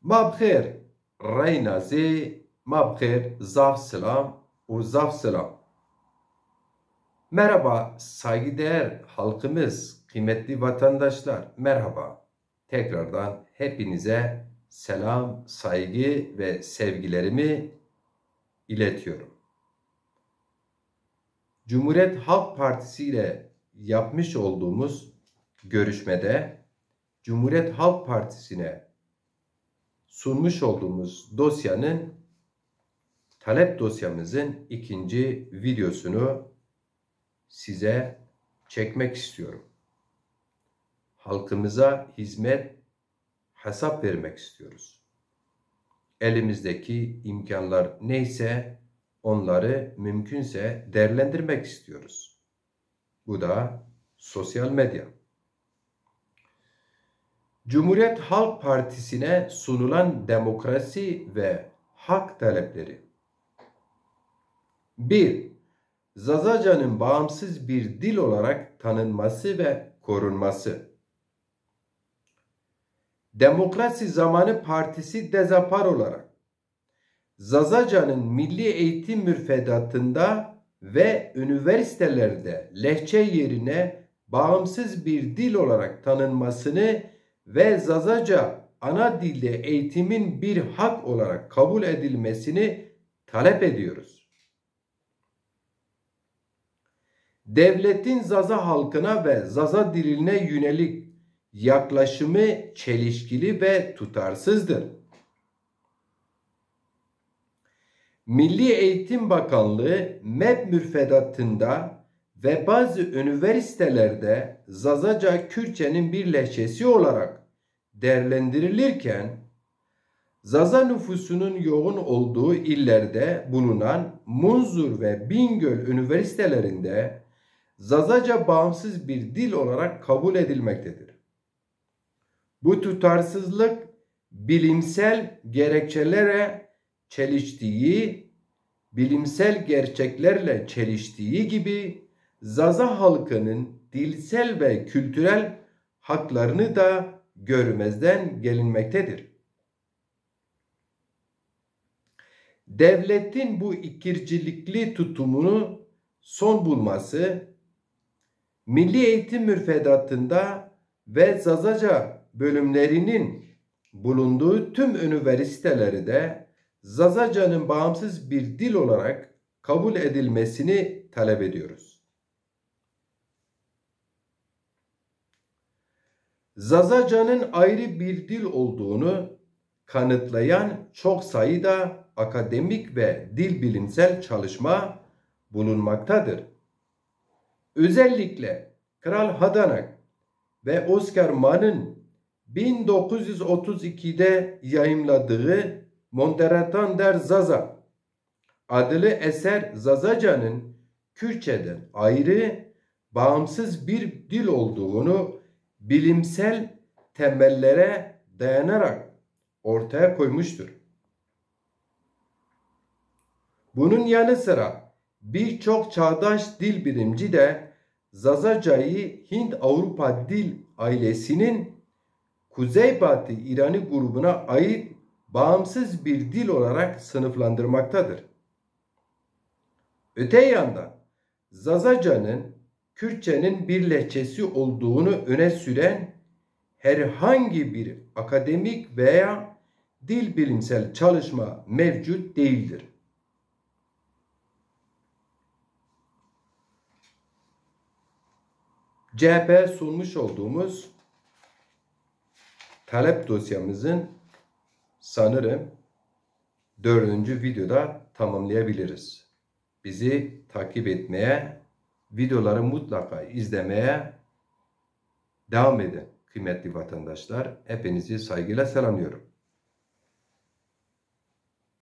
Mabxer, Reynazi, Mabxer, Zaf Selam, Uzaf Selam. Merhaba saygıdeğer halkımız, kıymetli vatandaşlar, merhaba. Tekrardan hepinize selam, saygı ve sevgilerimi iletiyorum. Cumhuriyet Halk Partisi ile yapmış olduğumuz görüşmede Cumhuriyet Halk Partisi'ne sunmuş olduğumuz dosyanın talep dosyamızın ikinci videosunu size çekmek istiyorum. Halkımıza hizmet, hesap vermek istiyoruz. Elimizdeki imkanlar neyse onları mümkünse değerlendirmek istiyoruz. Bu da sosyal medya. Cumhuriyet Halk Partisi'ne sunulan demokrasi ve hak talepleri. 1. Zazaca'nın bağımsız bir dil olarak tanınması ve korunması. Demokrasi Zamanı Partisi Dezapar olarak Zazaca'nın milli eğitim müfredatında ve üniversitelerde lehçe yerine bağımsız bir dil olarak tanınmasını ve Zazaca ana dilde eğitimin bir hak olarak kabul edilmesini talep ediyoruz. Devletin Zaza halkına ve Zaza diline yönelik yaklaşımı çelişkili ve tutarsızdır. Milli Eğitim Bakanlığı MEB müfredatında ve bazı üniversitelerde Zazaca Kürtçenin bir lehçesi olarak değerlendirilirken, Zaza nüfusunun yoğun olduğu illerde bulunan Munzur ve Bingöl üniversitelerinde Zazaca bağımsız bir dil olarak kabul edilmektedir. Bu tutarsızlık bilimsel gerekçelere çeliştiği, bilimsel gerçeklerle çeliştiği gibi Zaza halkının dilsel ve kültürel haklarını da görmezden gelinmektedir. Devletin bu ikircilikli tutumunu son bulması, milli eğitim müfredatında ve Zazaca bölümlerinin bulunduğu tüm üniversiteleri de Zazaca'nın bağımsız bir dil olarak kabul edilmesini talep ediyoruz. Zazaca'nın ayrı bir dil olduğunu kanıtlayan çok sayıda akademik ve dil bilimsel çalışma bulunmaktadır. Özellikle Kral Hadanak ve Oscar Mann'ın 1932'de yayımladığı Monteratan der Zaza adlı eser Zazaca'nın Kürtçeden ayrı, bağımsız bir dil olduğunu bilimsel temellere dayanarak ortaya koymuştur. Bunun yanı sıra birçok çağdaş dil bilimci de Zazaca'yı Hint-Avrupa dil ailesinin Kuzeybatı İranı grubuna ait bağımsız bir dil olarak sınıflandırmaktadır. Öte yandan Zazaca'nın Kürtçenin bir lehçesi olduğunu öne süren herhangi bir akademik veya dil bilimsel çalışma mevcut değildir. CHP sunmuş olduğumuz talep dosyamızın sanırım 4. videoda tamamlayabiliriz. Bizi takip etmeye, videoları mutlaka izlemeye devam edin kıymetli vatandaşlar. Hepinizi saygıyla selamlıyorum.